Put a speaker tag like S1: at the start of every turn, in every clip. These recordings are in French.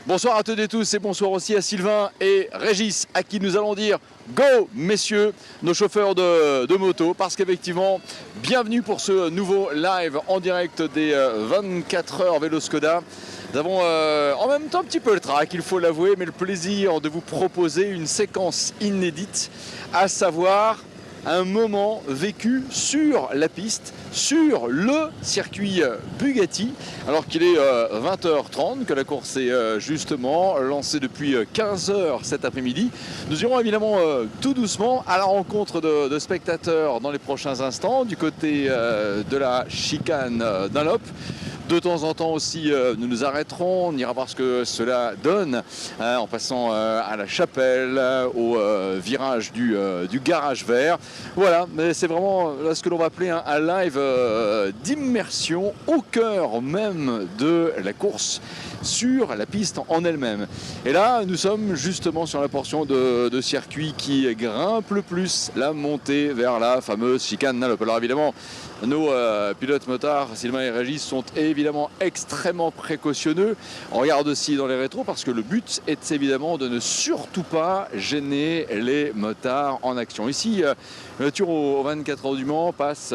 S1: Bonsoir à toutes et tous et bonsoir aussi à Sylvain et Régis à qui nous allons dire go messieurs, nos chauffeurs de moto, parce qu'effectivement, bienvenue pour ce nouveau live en direct des 24 heures Vélo Skoda. Nous avons en même temps un petit peu le trac, il faut l'avouer, mais le plaisir de vous proposer une séquence inédite, à savoir un moment vécu sur la piste, sur le circuit Bugatti, alors qu'il est 20h30, que la course est justement lancée depuis 15h cet après-midi. Nous irons évidemment tout doucement à la rencontre de spectateurs dans les prochains instants, du côté de la chicane Dunlop. De temps en temps aussi, nous nous arrêterons, on ira voir ce que cela donne en passant à la chapelle, au virage du garage vert. Voilà, mais c'est vraiment là, ce que l'on va appeler un live d'immersion au cœur même de la course sur la piste en elle-même. Et là, nous sommes justement sur la portion de circuit qui grimpe le plus la montée vers la fameuse chicane Dunlop. Alors évidemment, nos pilotes motards, Sylvain et Régis, sont évidemment extrêmement précautionneux. On regarde aussi dans les rétros parce que le but est évidemment de ne surtout pas gêner les motards en action. Ici, la voiture au 24 heures du Mans passe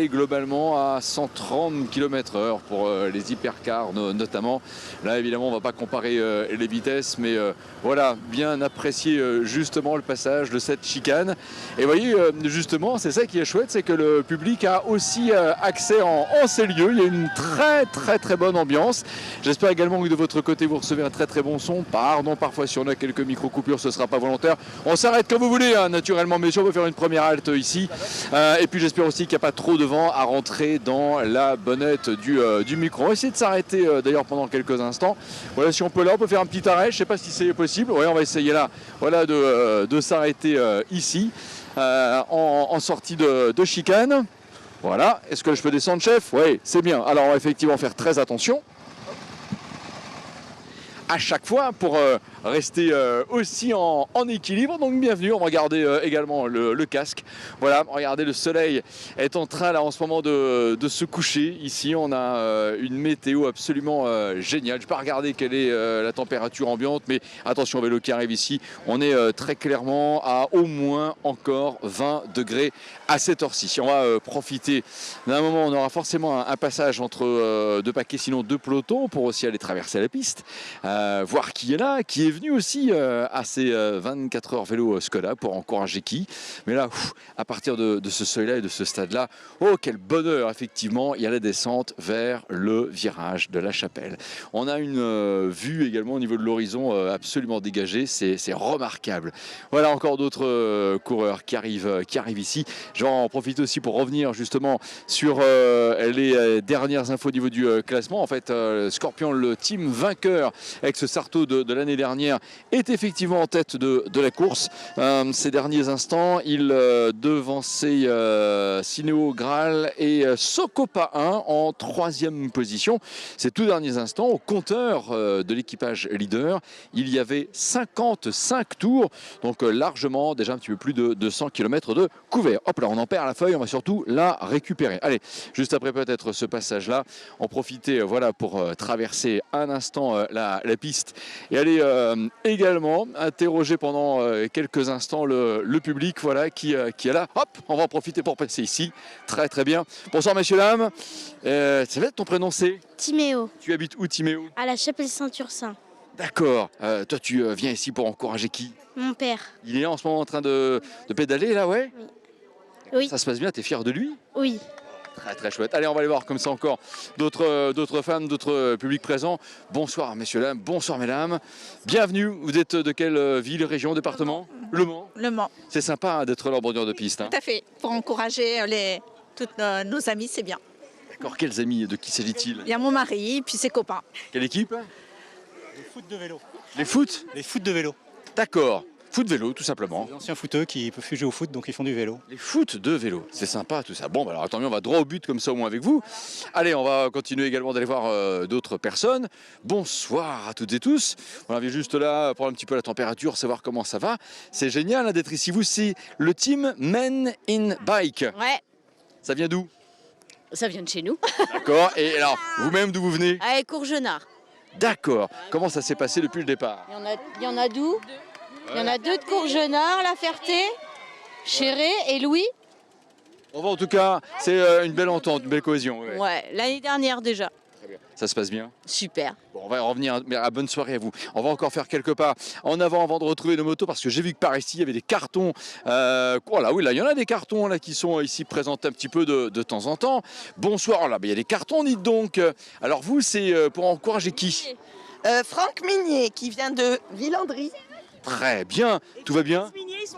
S1: globalement à 130 km/h pour les hypercars notamment. Là évidemment on ne va pas comparer les vitesses, mais voilà, bien apprécier justement le passage de cette chicane. Et vous voyez justement, c'est ça qui est chouette, c'est que le public a aussi accès en ces lieux. Il y a une très bonne ambiance. J'espère également que de votre côté vous recevez un très bon son. Pardon, parfois si on a quelques micro-coupures, ce ne sera pas volontaire. On s'arrête comme vous voulez, hein, naturellement, messieurs, on va faire une première halte ici. Et puis j'espère aussi qu'il n'y a pas trop de vent à rentrer dans la bonnette du micro. On va essayer de s'arrêter d'ailleurs pendant quelques instants. Voilà, si on peut là, on peut faire un petit arrêt. Je ne sais pas si c'est possible. Oui, on va essayer là, voilà, de s'arrêter ici en sortie de chicane. Voilà, est-ce que je peux descendre, chef? Oui, c'est bien. Alors on va effectivement faire très attention à chaque fois pour rester aussi en équilibre. Donc bienvenue, on va garder également le casque. Voilà, regardez, le soleil est en train là en ce moment de se coucher. Ici on a une météo absolument géniale. Je ne vais pas regarder quelle est la température ambiante, mais attention au vélo qui arrive ici. On est très clairement à au moins encore 20 degrés à cette heure-ci. On va profiter d'un moment, on aura forcément un passage entre deux paquets, sinon deux pelotons, pour aussi aller traverser la piste. Voir qui est là, qui est venu aussi à ces 24 heures vélo Skoda pour encourager qui. Mais là, à partir de ce seuil-là et de ce stade-là, oh quel bonheur, effectivement, il y a la descente vers le virage de la chapelle. On a une vue également au niveau de l'horizon absolument dégagée, c'est remarquable. Voilà encore d'autres coureurs qui arrivent ici. Je vais en profiter aussi pour revenir justement sur les dernières infos au niveau du classement. En fait, Scorpion, le team vainqueur avec ce Sarto de l'année dernière, est effectivement en tête de la course. Ces derniers instants, il devançait Sineo Graal et Socopa 1 en 3e position. Ces tout derniers instants, au compteur de l'équipage leader, il y avait 55 tours, donc largement déjà un petit peu plus de 200 km de couvert. Hop là, on en perd la feuille, on va surtout la récupérer. Allez, juste après peut-être ce passage-là, en profiter voilà, pour traverser un instant la piste et aller également interroger pendant quelques instants le public voilà, qui est là. Hop, on va en profiter pour passer ici. Très bien. Bonsoir messieurs, dames. Ça va être ton prénom, c'est
S2: Timéo.
S1: Tu habites où, Timéo?
S2: À la chapelle Saint-Ursin.
S1: D'accord. Toi, tu viens ici pour encourager qui?
S2: Mon père.
S1: Il est en ce moment en train de pédaler, là, ouais?
S2: Oui.
S1: Ça se passe bien, t'es fier de lui?
S2: Oui.
S1: Très chouette. Allez, on va aller voir comme ça encore d'autres fans, d'autres publics présents. Bonsoir messieurs, dames. Bonsoir mesdames. Bienvenue. Vous êtes de quelle ville, région, département? Le Mans.
S3: Le Mans.
S1: C'est sympa d'être là en bordure de piste.
S3: Tout à fait. Pour encourager toutes nos amis, c'est bien.
S1: D'accord. Quels amis? De qui s'agit-il?
S3: Il y a mon mari, puis ses copains.
S1: Quelle équipe?
S4: Les foot de vélo.
S1: Les foot?
S4: Les foot de vélo.
S1: D'accord. Foot vélo, tout simplement.
S4: Les anciens footeux qui peuvent plus jouer au foot, donc ils font du vélo.
S1: Les foot de vélo, c'est sympa tout ça. Bon, bah alors attends, on va droit au but comme ça au moins avec vous. Allez, on va continuer également d'aller voir d'autres personnes. Bonsoir à toutes et tous. On vient juste là prendre un petit peu la température, savoir comment ça va. C'est génial hein, d'être ici. Vous, c'est le team Men in Bike.
S5: Ouais,
S1: Ça vient d'où?
S5: ça vient de chez nous.
S1: D'accord. Et alors, vous-même, d'où vous venez?
S5: Allez, Courgenard.
S1: D'accord. Comment ça s'est passé depuis le départ?
S5: Il y en a d'où? Il y en a 2 de Courgenard, La Ferté, Chéré et Louis.
S1: Bon, en tout cas, c'est une belle entente, une belle cohésion. Ouais.
S3: Ouais, l'année dernière déjà.
S1: Très bien. Ça se passe bien?
S3: Super.
S1: Bon, on va en revenir, mais bonne soirée à vous. On va encore faire quelques pas en avant de retrouver nos motos parce que j'ai vu que par ici, il y avait des cartons. Voilà, oui, là, il y en a des cartons là, qui sont ici présentés un petit peu de temps en temps. Bonsoir, là, il y a des cartons, dites donc. Alors vous, c'est pour encourager qui?
S6: Franck Minier qui vient de Villandry.
S1: Très bien, tout va bien.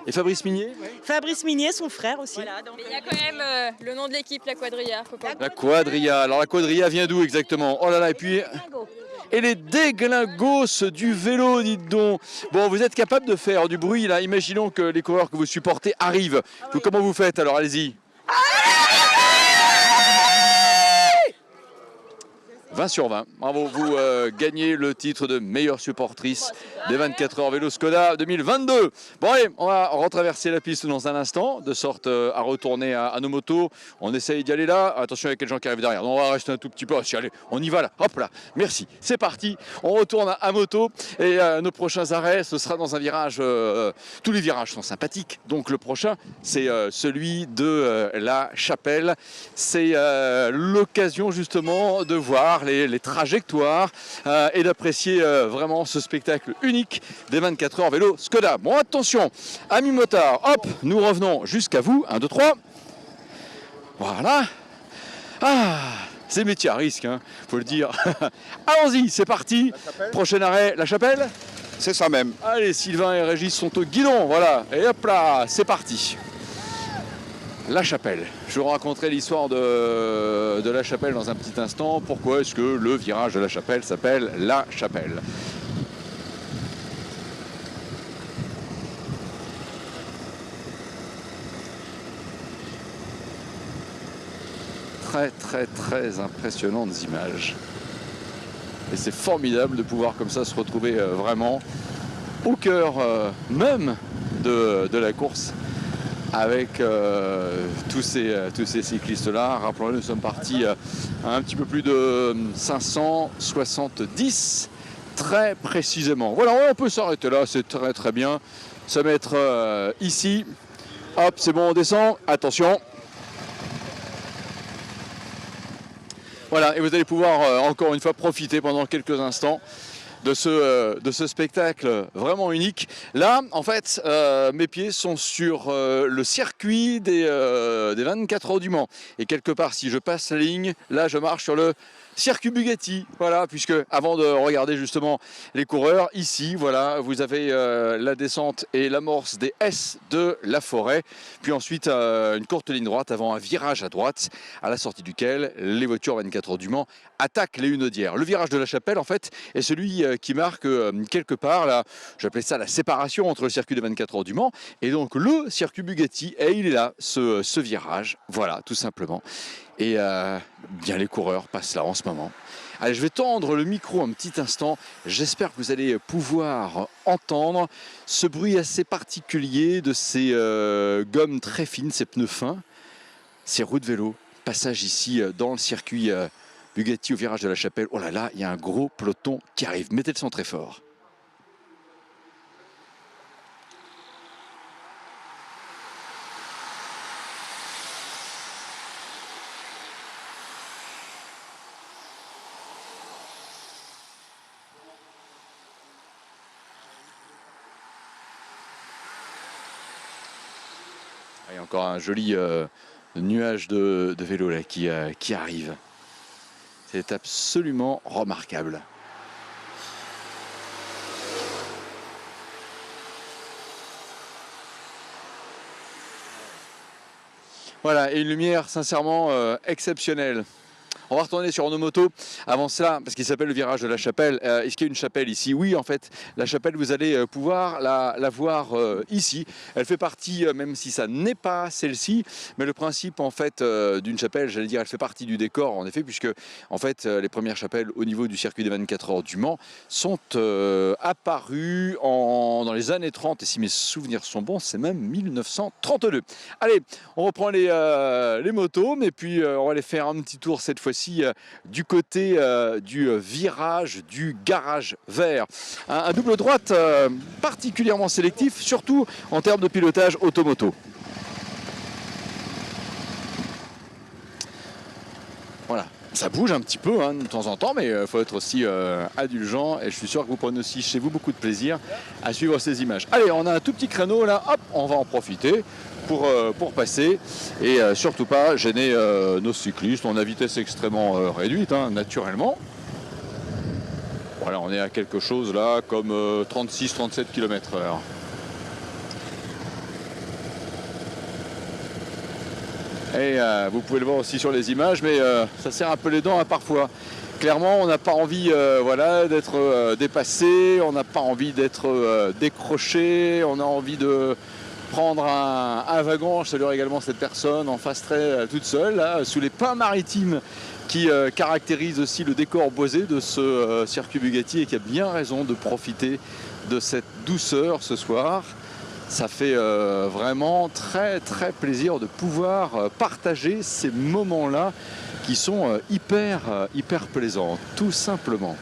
S1: Et Fabrice Minier?
S6: Fabrice Minier, son frère aussi.
S7: Mais il y a quand même le nom de l'équipe, la Quadrilla. Faut pas...
S1: La Quadrilla. Alors la Quadrilla vient d'où exactement? Oh là là, et puis... Et les déglingos du vélo, dites donc. Bon, vous êtes capable de faire du bruit là. Imaginons que les coureurs que vous supportez arrivent. Comment vous faites alors? Allez-y. 20 sur 20. Bravo, vous gagnez le titre de meilleure supportrice des 24 heures vélo Skoda 2022. Bon allez, on va retraverser la piste dans un instant, de sorte à retourner à nos motos. On essaye d'y aller là. Attention, il y a quelques gens qui arrivent derrière. Donc, on va rester un tout petit peu. Si, allez, on y va là. Hop là. Merci. C'est parti. On retourne à moto. Et nos prochains arrêts, ce sera dans un virage. Tous les virages sont sympathiques. Donc le prochain, c'est celui de la Chapelle. C'est l'occasion justement de voir les trajectoires et d'apprécier vraiment ce spectacle unique des 24 heures vélo Skoda. Bon, attention, amis motards, hop, nous revenons jusqu'à vous. 1, 2, 3. Voilà. Ah, c'est métier à risque, hein, faut le dire. Allons-y, c'est parti. Prochain arrêt, la Chapelle.
S8: C'est ça même.
S1: Allez, Sylvain et Régis sont au guidon, voilà. Et hop là, c'est parti. La Chapelle. Je vous raconterai l'histoire de la Chapelle dans un petit instant. Pourquoi est-ce que le virage de la Chapelle s'appelle la Chapelle? Très très très impressionnantes images. Et c'est formidable de pouvoir comme ça se retrouver vraiment au cœur même de la course. Avec tous ces cyclistes-là. Rappelons-le, nous sommes partis à un petit peu plus de 570, très précisément. Voilà, on peut s'arrêter là, c'est très très bien. Se mettre ici. Hop, c'est bon, on descend. Attention. Voilà, et vous allez pouvoir encore une fois profiter pendant quelques instants de ce spectacle vraiment unique. Là, en fait, mes pieds sont sur le circuit des 24 heures du Mans. Et quelque part, si je passe la ligne, là, je marche sur le circuit Bugatti. Voilà, puisque avant de regarder justement les coureurs, ici, voilà, vous avez la descente et l'amorce des S de la Forêt. Puis ensuite, une courte ligne droite avant un virage à droite, à la sortie duquel les voitures 24 heures du Mans attaquent les Hunaudières. Le virage de la Chapelle, en fait, est celui qui marque quelque part, là, j'appelais ça la séparation entre le circuit des 24 heures du Mans et donc le circuit Bugatti. Et il est là, ce virage, voilà, tout simplement. Et bien les coureurs passent là en ce moment. Allez, je vais tendre le micro un petit instant. J'espère que vous allez pouvoir entendre ce bruit assez particulier de ces gommes très fines, ces pneus fins, ces roues de vélo. Passage ici dans le circuit Bugatti au virage de la Chapelle. Oh là là, il y a un gros peloton qui arrive. Mettez le son très fort. Il y a encore un joli nuage de vélo là, qui arrive. C'est absolument remarquable. Voilà, et une lumière sincèrement exceptionnelle. On va retourner sur nos motos. Avant cela, parce qu'il s'appelle le virage de la Chapelle, est-ce qu'il y a une chapelle ici? Oui, en fait, la chapelle, vous allez pouvoir la voir ici. Elle fait partie, même si ça n'est pas celle-ci, mais le principe, en fait, d'une chapelle, j'allais dire, elle fait partie du décor, en effet, puisque, en fait, les premières chapelles au niveau du circuit des 24 heures du Mans sont apparues dans les années 30, et si mes souvenirs sont bons, c'est même 1932. Allez, on reprend les motos, mais puis on va aller faire un petit tour cette fois-ci aussi du côté du virage du garage vert. Un double droite particulièrement sélectif, surtout en termes de pilotage automoto. Voilà. Ça bouge un petit peu de temps en temps, mais il faut être aussi indulgent. Et je suis sûr que vous prenez aussi chez vous beaucoup de plaisir à suivre ces images. Allez, on a un tout petit créneau là, hop, on va en profiter pour passer. Et surtout pas gêner nos cyclistes. On a vitesse extrêmement réduite, naturellement. Voilà, on est à quelque chose là comme 36-37 km/h. Et vous pouvez le voir aussi sur les images, mais ça serre un peu les dents parfois. Clairement, on n'a pas envie voilà, d'être dépassé, on n'a pas envie d'être décroché, on a envie de prendre un wagon. Je salue également cette personne en face très toute seule, là, sous les pins maritimes qui caractérisent aussi le décor boisé de ce circuit Bugatti et qui a bien raison de profiter de cette douceur ce soir. Ça fait vraiment très très plaisir de pouvoir partager ces moments-là qui sont hyper plaisants, tout simplement.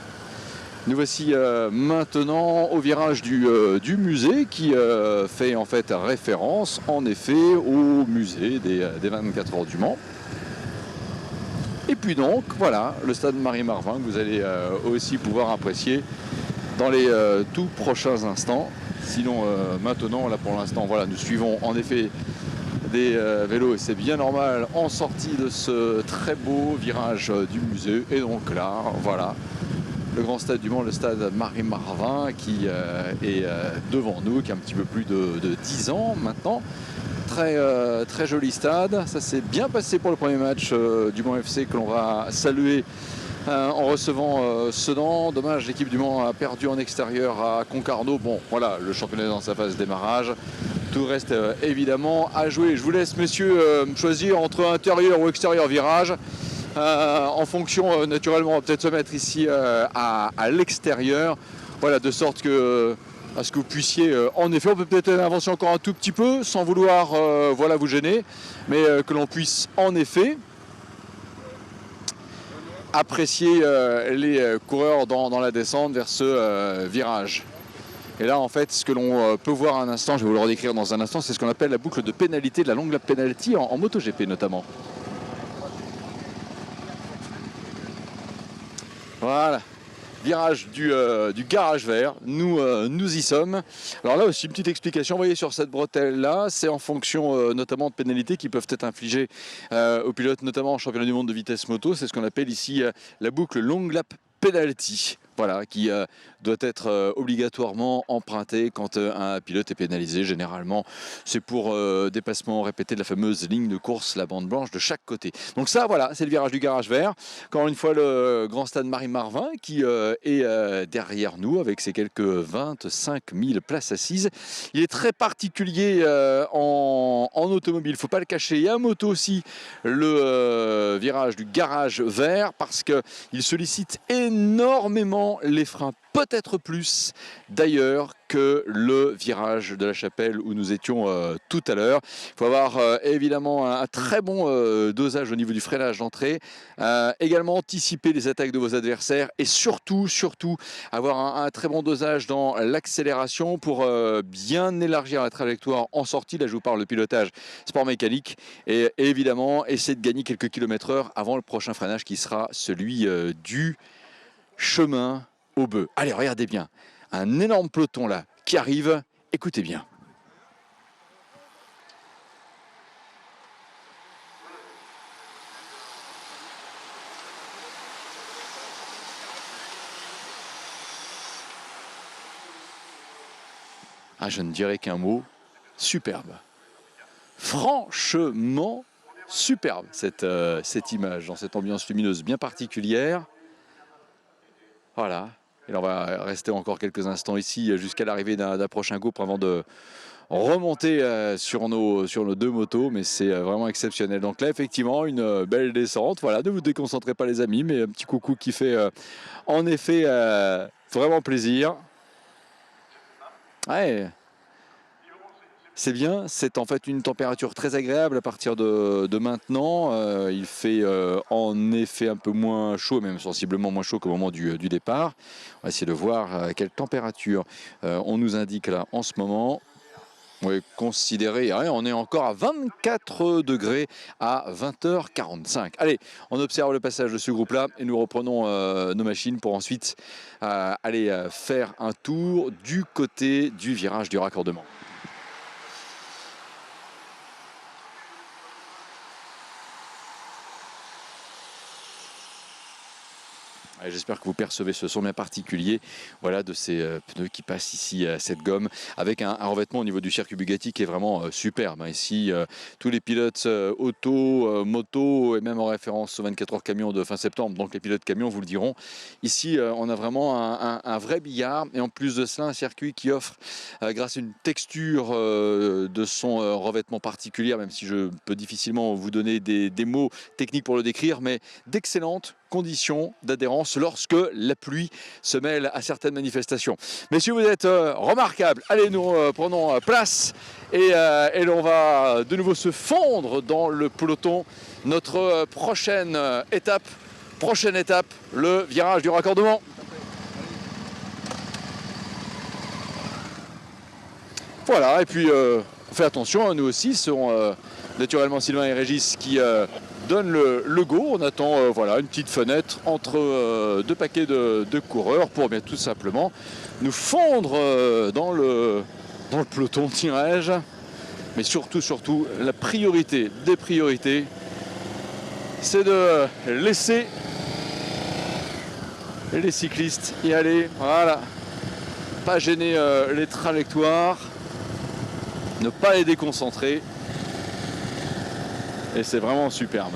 S1: Nous voici maintenant au virage du musée qui fait en fait référence en effet au musée des 24 heures du Mans. Et puis donc voilà le stade Marie-Marvin que vous allez aussi pouvoir apprécier dans les tout prochains instants. Sinon maintenant là pour l'instant voilà, nous suivons en effet des vélos et c'est bien normal en sortie de ce très beau virage du musée. Et donc là voilà le grand stade du Mans, le stade Marie-Marvin qui est devant nous, qui a un petit peu plus de 10 ans maintenant. Très joli stade, ça s'est bien passé pour le premier match du Mans FC que l'on va saluer en recevant Sedan. Dommage, l'équipe du Mans a perdu en extérieur à Concarneau. Bon voilà, le championnat est dans sa phase de démarrage. Tout reste évidemment à jouer. Je vous laisse messieurs choisir entre intérieur ou extérieur virage. En fonction, naturellement, on va peut-être se mettre ici à l'extérieur. Voilà, de sorte que à ce que vous puissiez, en effet, on peut peut-être avancer encore un tout petit peu sans vouloir voilà, vous gêner, mais que l'on puisse en effet apprécier les coureurs dans la descente vers ce virage. Et là, en fait, ce que l'on peut voir un instant, je vais vous le redécrire dans un instant, c'est ce qu'on appelle la boucle de pénalité, de la longue lap penalty en MotoGP notamment. Voilà, virage du garage vert, nous y sommes. Alors là aussi, une petite explication, vous voyez sur cette bretelle-là, c'est en fonction notamment de pénalités qui peuvent être infligées aux pilotes, notamment en championnat du monde de vitesse moto. C'est ce qu'on appelle ici la boucle long lap penalty. Voilà, qui doit être obligatoirement emprunté quand un pilote est pénalisé. Généralement, c'est pour dépassement répété de la fameuse ligne de course, la bande blanche de chaque côté. Donc ça, voilà, c'est le virage du garage vert. Encore une fois, le grand stade Marie-Marvin qui est derrière nous avec ses quelques 25 000 places assises. Il est très particulier en automobile, il ne faut pas le cacher. Et à moto aussi, le virage du garage vert parce qu'il sollicite énormément les freins, peut-être plus d'ailleurs que le virage de la Chapelle où nous étions tout à l'heure. Il faut avoir évidemment un très bon dosage au niveau du freinage d'entrée, également anticiper les attaques de vos adversaires et surtout avoir un très bon dosage dans l'accélération pour bien élargir la trajectoire en sortie. Là je vous parle de pilotage sport mécanique et évidemment essayer de gagner quelques kilomètres/heure avant le prochain freinage qui sera celui du chemin au bœuf. Allez, regardez bien, un énorme peloton là qui arrive, écoutez bien. Ah, je ne dirais qu'un mot, superbe. Franchement superbe cette image, dans cette ambiance lumineuse bien particulière. Voilà, et là on va rester encore quelques instants ici jusqu'à l'arrivée d'un prochain groupe avant de remonter sur nos deux motos, mais c'est vraiment exceptionnel. Donc là effectivement une belle descente, voilà, ne vous déconcentrez pas les amis, mais un petit coucou qui fait en effet vraiment plaisir. Ouais. c'est bien, c'est en fait une température très agréable à partir de maintenant. Il fait en effet un peu moins chaud, même sensiblement moins chaud qu'au moment du départ. On va essayer de voir quelle température on nous indique là en ce moment. Oui, considérez, on est encore à 24 degrés à 20h45. Allez, on observe le passage de ce groupe-là et nous reprenons nos machines pour ensuite aller faire un tour du côté du virage du raccordement. J'espère que vous percevez ce son bien particulier, voilà, de ces pneus qui passent ici à cette gomme avec un revêtement au niveau du circuit Bugatti qui est vraiment superbe. Ici, tous les pilotes auto, moto et même en référence aux 24 heures camion de fin septembre, donc les pilotes camions vous le diront. Ici, on a vraiment un vrai billard et en plus de cela, un circuit qui offre, grâce à une texture de son revêtement particulière, même si je peux difficilement vous donner des mots techniques pour le décrire, mais d'excellentes conditions d'adhérence lorsque la pluie se mêle à certaines manifestations. Messieurs, vous êtes remarquables. Allez, nous prenons place et l'on va de nouveau se fondre dans le peloton. Notre prochaine étape, le virage du raccordement. Voilà, et puis on fait attention, nous aussi, ce sont naturellement Sylvain et Régis qui donne le go. On attend voilà, une petite fenêtre entre deux paquets de coureurs pour bien tout simplement nous fondre dans le peloton, dirais-je. Mais surtout, la priorité des priorités, c'est de laisser les cyclistes y aller. Voilà, pas gêner les trajectoires, ne pas les déconcentrer. Et c'est vraiment superbe.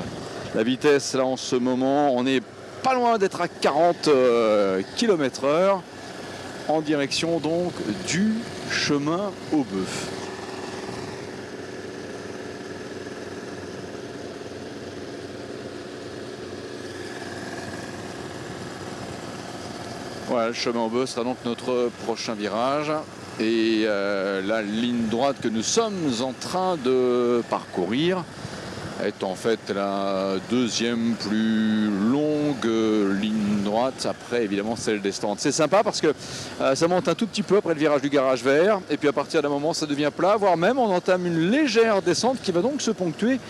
S1: La vitesse là en ce moment, on n'est pas loin d'être à 40 km/h en direction donc du chemin au bœuf. Voilà, le chemin au bœuf sera donc notre prochain virage. Et la ligne droite que nous sommes en train de parcourir est en fait la deuxième plus longue ligne droite après évidemment celle des stands. C'est sympa parce que ça monte un tout petit peu après le virage du garage vert et puis à partir d'un moment ça devient plat, voire même on entame une légère descente qui va donc se ponctuer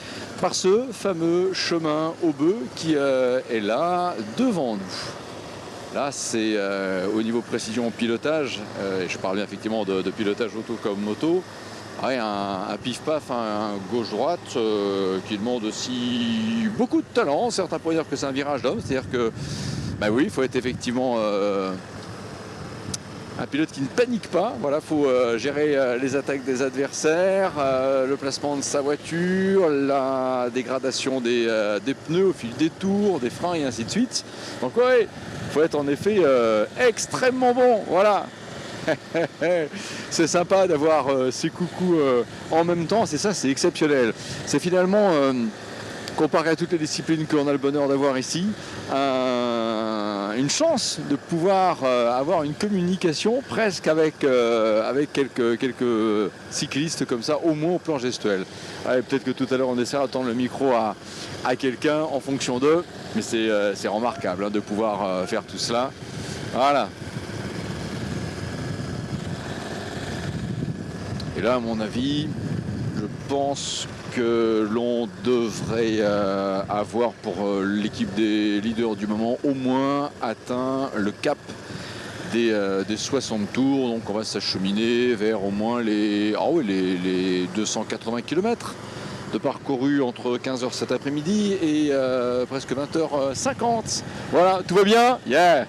S1: par ce fameux chemin au bœuf qui est là devant nous. Là c'est au niveau précision pilotage, et je parle bien effectivement de pilotage auto comme moto. Ouais, un pif-paf, un gauche-droite qui demande aussi beaucoup de talent. Certains pourraient dire que c'est un virage d'homme, c'est-à-dire que, bah oui, il faut être effectivement un pilote qui ne panique pas. Voilà, il faut gérer les attaques des adversaires, le placement de sa voiture, la dégradation des pneus au fil des tours, des freins et ainsi de suite. Donc ouais, il faut être en effet extrêmement bon, voilà. C'est sympa d'avoir ces coucous en même temps, c'est ça, c'est exceptionnel. C'est finalement, comparé à toutes les disciplines que l'on a le bonheur d'avoir ici, une chance de pouvoir avoir une communication presque avec quelques cyclistes comme ça, au moins au plan gestuel. Ouais, peut-être que tout à l'heure on essaiera de tendre le micro à quelqu'un en fonction d'eux, mais c'est remarquable de pouvoir faire tout cela. Voilà. Et là, à mon avis, je pense que l'on devrait avoir pour l'équipe des leaders du moment au moins atteint le cap des 60 tours. Donc on va s'acheminer vers au moins les 280 km de parcouru entre 15h cet après-midi et presque 20h50. Voilà, tout va bien? Yeah!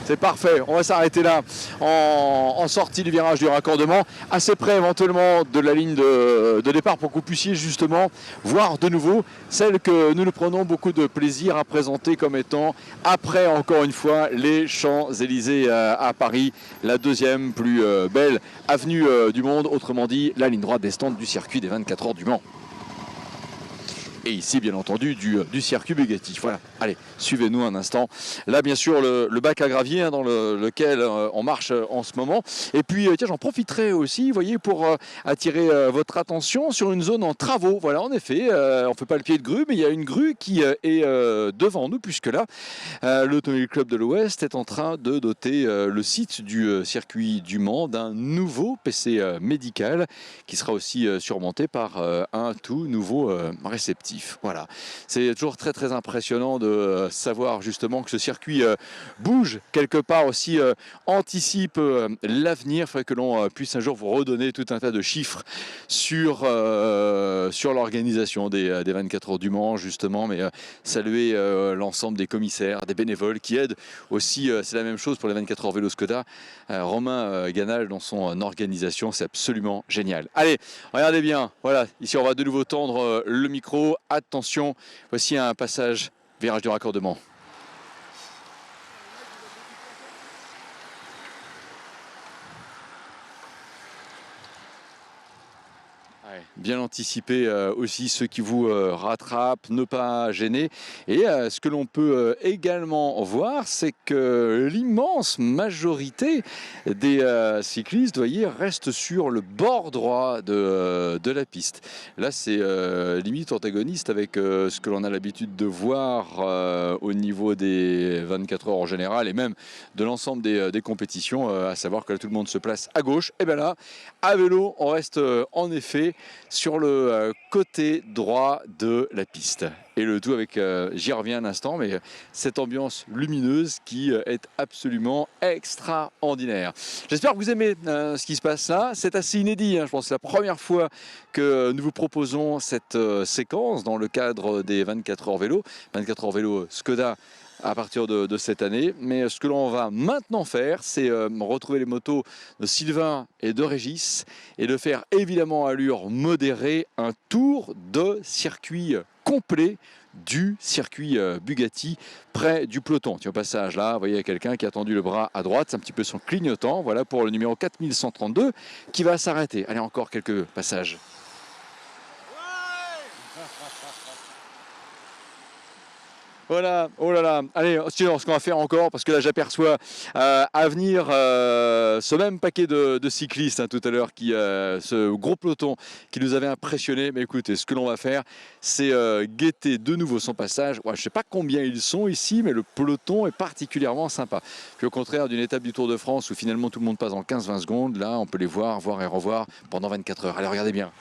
S1: C'est parfait, on va s'arrêter là en sortie du virage du raccordement, assez près éventuellement de la ligne de départ pour que vous puissiez justement voir de nouveau celle que nous prenons beaucoup de plaisir à présenter comme étant, après encore une fois, les Champs-Élysées à Paris, la deuxième plus belle avenue du monde, autrement dit la ligne droite des stands du circuit des 24 heures du Mans. et ici bien entendu du circuit Bugatti. Voilà, allez, suivez-nous un instant. Là bien sûr le bac à gravier hein, dans lequel on marche en ce moment. Et puis tiens, j'en profiterai aussi, vous voyez, pour attirer votre attention sur une zone en travaux. Voilà, en effet, on ne fait pas le pied de grue, mais il y a une grue qui est devant nous, puisque là, l'Automobile Club de l'Ouest est en train de doter le site du circuit du Mans d'un nouveau PC médical qui sera aussi surmonté par un tout nouveau réceptif. Voilà, c'est toujours très très impressionnant de savoir justement que ce circuit bouge quelque part aussi, anticipe l'avenir. Il faudrait que l'on puisse un jour vous redonner tout un tas de chiffres sur l'organisation des 24 heures du Mans justement, mais saluer l'ensemble des commissaires, des bénévoles qui aident aussi, c'est la même chose pour les 24 heures vélo Skoda. Romain Ganal dans son organisation, c'est absolument génial. Allez, regardez bien, voilà, ici on va de nouveau tendre le micro, attention, voici un passage, virage du raccordement. Bien anticiper aussi ceux qui vous rattrapent, ne pas gêner. Et ce que l'on peut également voir, c'est que l'immense majorité des cyclistes, vous voyez, restent sur le bord droit de la piste. Là, c'est limite antagoniste avec ce que l'on a l'habitude de voir au niveau des 24 heures en général et même de l'ensemble des compétitions, à savoir que là, tout le monde se place à gauche. Et bien là, à vélo, on reste en effet sur le côté droit de la piste. Et le tout avec, j'y reviens un instant, mais cette ambiance lumineuse qui est absolument extraordinaire. J'espère que vous aimez ce qui se passe là. C'est assez inédit, hein. Je pense que c'est la première fois que nous vous proposons cette séquence dans le cadre des 24 heures vélo. 24 heures vélo Skoda à partir de cette année. Mais ce que l'on va maintenant faire, c'est retrouver les motos de Sylvain et de Régis et de faire évidemment à allure modérée un tour de circuit complet du circuit Bugatti près du peloton. Tiens, au passage là, vous voyez, il y a quelqu'un qui a tendu le bras à droite, c'est un petit peu son clignotant. Voilà pour le numéro 4132 qui va s'arrêter. Allez, encore quelques passages. Voilà, oh là là, allez, sinon, ce qu'on va faire encore, parce que là j'aperçois à venir ce même paquet de cyclistes hein, tout à l'heure, ce gros peloton qui nous avait impressionné. Mais écoutez, ce que l'on va faire, c'est guetter de nouveau son passage. Ouais, je ne sais pas combien ils sont ici, mais le peloton est particulièrement sympa. Puis au contraire d'une étape du Tour de France où finalement tout le monde passe en 15-20 secondes, là on peut les voir et revoir pendant 24 heures. Allez, regardez bien.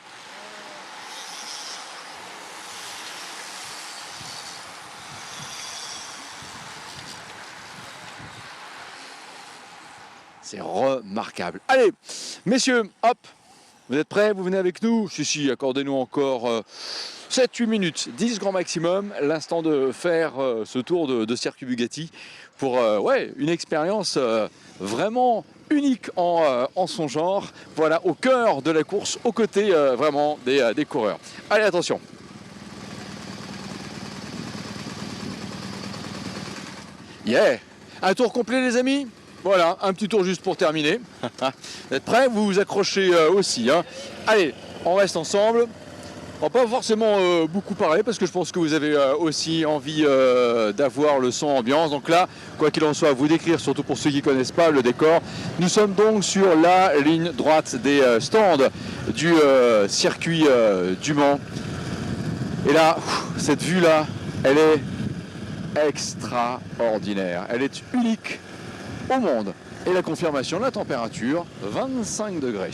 S1: C'est remarquable. Allez, messieurs, hop, vous êtes prêts? Vous venez avec nous? Si, accordez-nous encore 7-8 minutes, 10 grand maximum, l'instant de faire ce tour de circuit Bugatti pour une expérience vraiment unique en son genre. Voilà, au cœur de la course, aux côtés vraiment des coureurs. Allez, attention. Yeah! Un tour complet, les amis? Voilà, un petit tour juste pour terminer. Vous êtes prêts? Vous vous accrochez aussi. Hein. Allez, on reste ensemble. On va pas forcément beaucoup parler parce que je pense que vous avez aussi envie d'avoir le son ambiance. Donc là, quoi qu'il en soit, vous décrire, surtout pour ceux qui ne connaissent pas le décor. Nous sommes donc sur la ligne droite des stands du circuit du Mans. Et là, cette vue-là, elle est extraordinaire. Elle est unique au monde. Et la confirmation de la température, 25 degrés.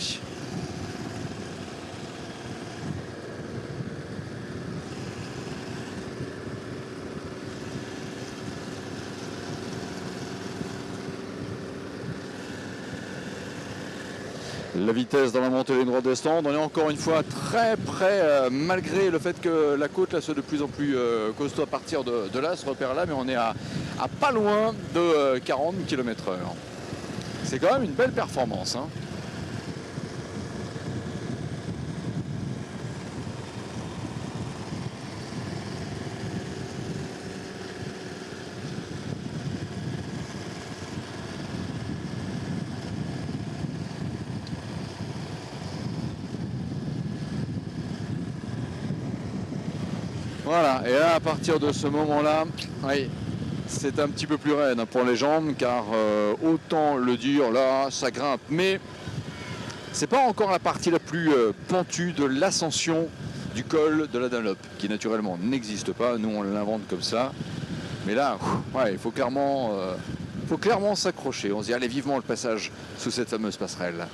S1: La vitesse dans la montée ligne droite des stands, on est encore une fois très près, malgré le fait que la côte là, soit de plus en plus costaud à partir de là, ce repère là, mais on est à pas loin de 40 km/h. C'est quand même une belle performance. Hein. Voilà, et là à partir de ce moment-là, oui, c'est un petit peu plus raide pour les jambes car autant le dur, là ça grimpe, mais c'est pas encore la partie la plus pentue de l'ascension du col de la Dunlop, qui naturellement n'existe pas, nous on l'invente comme ça, mais là, ouais, il faut clairement s'accrocher, on se dit allez vivement le passage sous cette fameuse passerelle.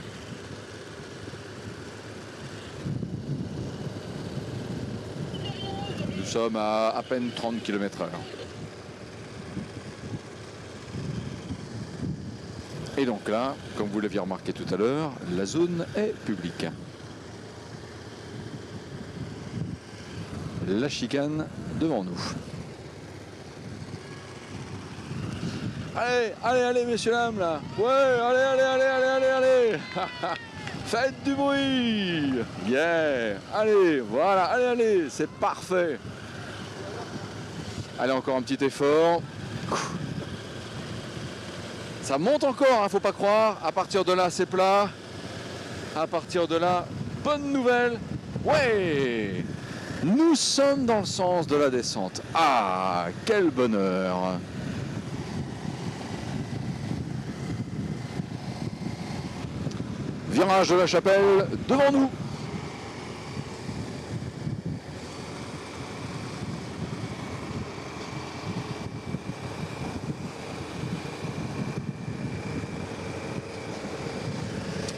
S1: Nous sommes à peine 30 km/h. Et donc là, comme vous l'aviez remarqué tout à l'heure, la zone est publique. La chicane devant nous. Allez, allez, allez, messieurs, dames, là. Ouais, allez, allez, allez, allez, allez, allez. Faites du bruit. Yeah. Allez, voilà, allez, allez, c'est parfait. Allez, encore un petit effort. Ça monte encore, hein, faut pas croire. À partir de là, c'est plat. À partir de là, bonne nouvelle. Ouais, nous sommes dans le sens de la descente. Ah, quel bonheur. Virage de la Chapelle devant nous.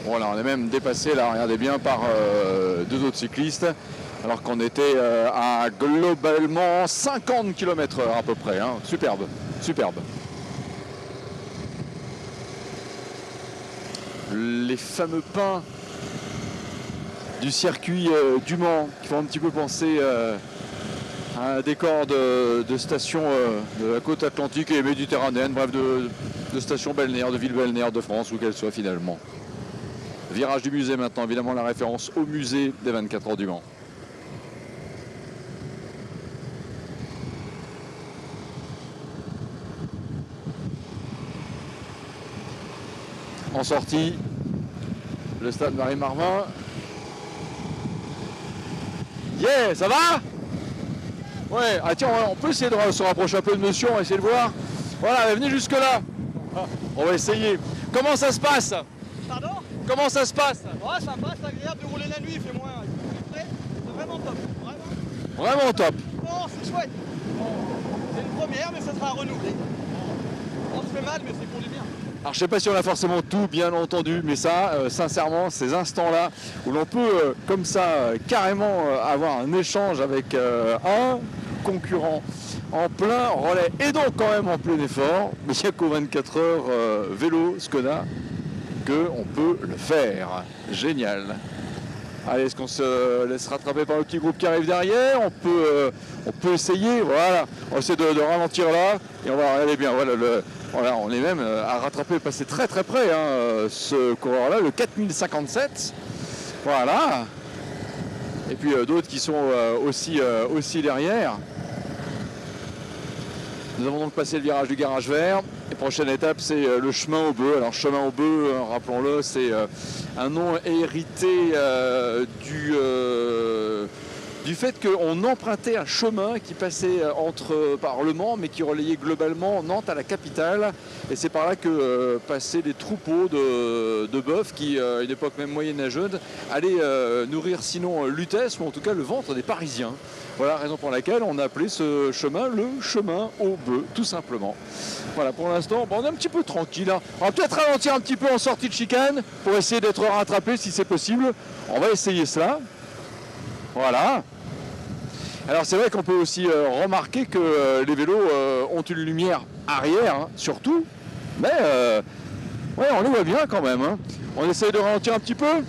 S1: Voilà, on est même dépassé là, regardez bien, par deux autres cyclistes, alors qu'on était à globalement 50 km/h à peu près, hein. Superbe, superbe. Les fameux pins du circuit du Mans qui font un petit peu penser à un décor de station de la côte atlantique et méditerranéenne, bref, de station balnéaire, de ville balnéaire de France, où qu'elle soit finalement. Virage du musée maintenant, évidemment la référence au musée des 24 heures du Mans. En sortie, le stade Marie-Marvin. Yeah, ça va? Ouais, ah tiens, on peut essayer de se rapprocher un peu de monsieur, on va essayer de voir. Voilà, venez jusque là. On va essayer. Comment ça se passe?
S8: Pardon?
S1: Comment ça se passe?
S8: Ouais, sympa, c'est agréable de rouler la nuit, il fait moins. C'est vraiment top.
S1: Vraiment top.
S8: Oh, c'est chouette. C'est une première, mais ça sera renouvelé. On se fait mal, mais c'est pour du bien.
S1: Alors je sais pas si on a forcément tout bien entendu, mais ça, sincèrement, ces instants-là où l'on peut comme ça carrément avoir un échange avec un concurrent en plein relais et donc quand même en plein effort, mais il n'y a qu'aux 24 heures vélo Skoda qu'on peut le faire. Génial. Allez, est-ce qu'on se laisse rattraper par le petit groupe qui arrive derrière? On peut essayer, voilà. On essaie de ralentir là et on va regarder bien. Voilà, on est même à rattraper, passer très très près, hein, ce coureur-là, le 4057. Voilà. Et puis d'autres qui sont aussi derrière. Nous avons donc passé le virage du garage vert. Et prochaine étape, c'est le chemin au bœuf. Alors chemin au bœuf, rappelons-le, c'est un nom hérité du fait qu'on empruntait un chemin qui passait par Le Mans, mais qui relayait globalement Nantes à la capitale. Et c'est par là que passaient des troupeaux de bœufs qui, à une époque même moyenâgeuse, allaient nourrir sinon Lutèce, ou en tout cas le ventre des Parisiens. Voilà la raison pour laquelle on a appelé ce chemin le chemin au bœuf, tout simplement. Voilà, pour l'instant, on est un petit peu tranquille, hein. On va peut-être ralentir un petit peu en sortie de chicane pour essayer d'être rattrapé si c'est possible. On va essayer cela. Voilà. Alors c'est vrai qu'on peut aussi remarquer que les vélos ont une lumière arrière, hein, surtout. Mais ouais, on les voit bien quand même, hein. On essaye de ralentir un petit peu.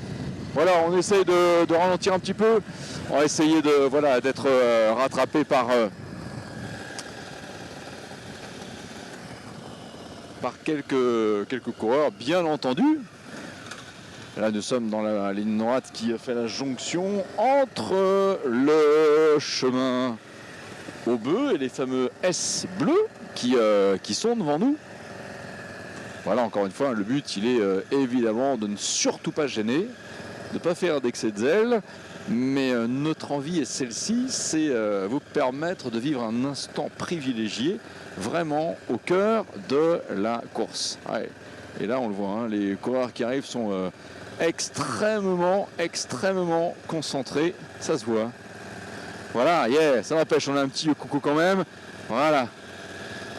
S1: Voilà, on essaye de ralentir un petit peu. On va essayer d'être rattrapé par quelques coureurs, bien entendu. Là, nous sommes dans la ligne droite qui fait la jonction entre le chemin au bœuf et les fameux S bleus qui sont devant nous. Voilà, encore une fois, le but, il est évidemment de ne surtout pas gêner. de ne pas faire d'excès de zèle, mais notre envie est celle-ci, c'est vous permettre de vivre un instant privilégié, vraiment au cœur de la course. Ouais. Et là, on le voit, hein, les coureurs qui arrivent sont extrêmement concentrés, ça se voit. Voilà, yeah, ça n'empêche, on a un petit coucou quand même. Voilà.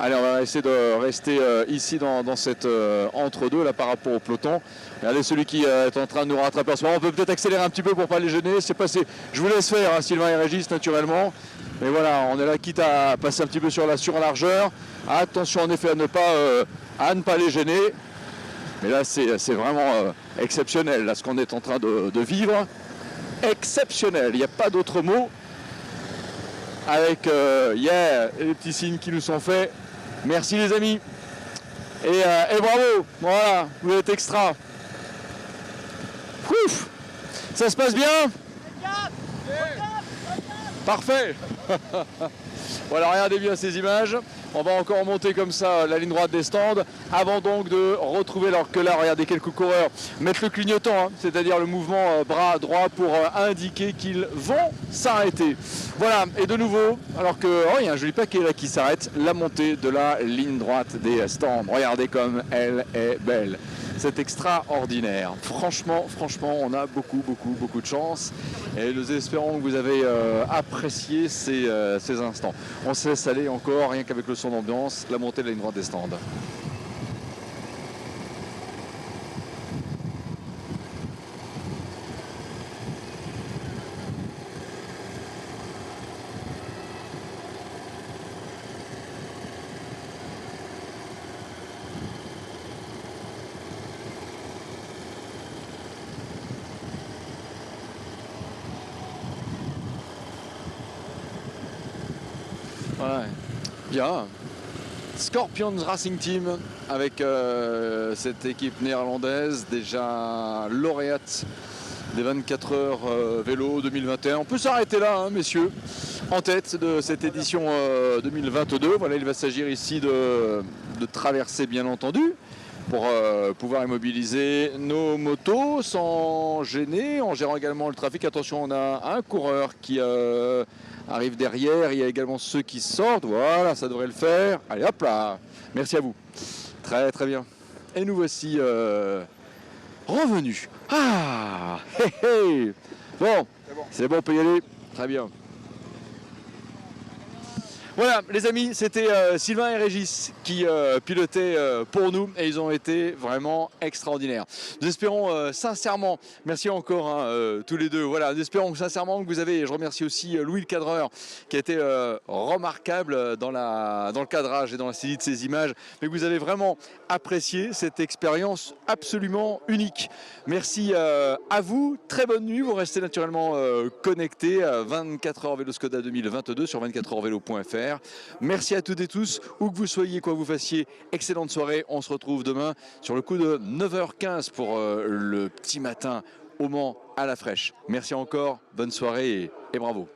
S1: Allez, on va essayer de rester ici dans cette entre-deux là par rapport au peloton. Regardez celui qui est en train de nous rattraper en ce moment. On peut peut-être accélérer un petit peu pour ne pas les gêner. C'est passé. Je vous laisse faire, hein, Sylvain et Régis, naturellement. Mais voilà, on est là quitte à passer un petit peu sur la surlargeur. Attention en effet à ne pas les gêner. Mais là, c'est vraiment exceptionnel, là, ce qu'on est en train de vivre. Exceptionnel, il n'y a pas d'autre mot. Avec les petits signes qui nous sont faits. Merci les amis. Et bravo, voilà, vous êtes extra. Ouf, ça se passe bien? Parfait. Voilà, regardez bien ces images. On va encore monter comme ça la ligne droite des stands avant donc de retrouver, alors que là, regardez quelques coureurs mettre le clignotant, hein, c'est-à-dire le mouvement bras droit pour indiquer qu'ils vont s'arrêter. Voilà, et de nouveau, alors que il y a un joli paquet là qui s'arrête, la montée de la ligne droite des stands. Regardez comme elle est belle. C'est extraordinaire. Franchement, on a beaucoup de chance. Et nous espérons que vous avez apprécié ces instants. On se laisse aller encore, rien qu'avec le son d'ambiance, la montée de la ligne droite des stands. Ouais. Bien. Scorpions Racing Team avec cette équipe néerlandaise déjà lauréate des 24 heures vélo 2021. On peut s'arrêter là, hein, messieurs, en tête de cette édition 2022. Voilà, il va s'agir ici de traverser, bien entendu, pour pouvoir immobiliser nos motos sans gêner, en gérant également le trafic. Attention, on a un coureur qui arrive derrière, il y a également ceux qui sortent, voilà, ça devrait le faire. Allez hop là, merci à vous. Très bien. Et nous voici revenus. Ah, Bon, c'est bon, on peut y aller. Très bien. Voilà les amis, c'était Sylvain et Régis qui pilotaient pour nous et ils ont été vraiment extraordinaires. Nous espérons sincèrement, merci encore hein, tous les deux, voilà, nous espérons sincèrement que vous avez, je remercie aussi Louis le cadreur qui a été remarquable dans le cadrage et dans la saisie de ces images, mais que vous avez vraiment apprécié cette expérience absolument unique. Merci à vous, très bonne nuit, vous restez naturellement connectés à 24 heures vélo Skoda 2022 sur 24heursvélo.fr. Merci à toutes et tous, où que vous soyez, quoi que vous fassiez, excellente soirée. On se retrouve demain sur le coup de 9h15 pour le petit matin au Mans à la fraîche. Merci encore, bonne soirée et bravo.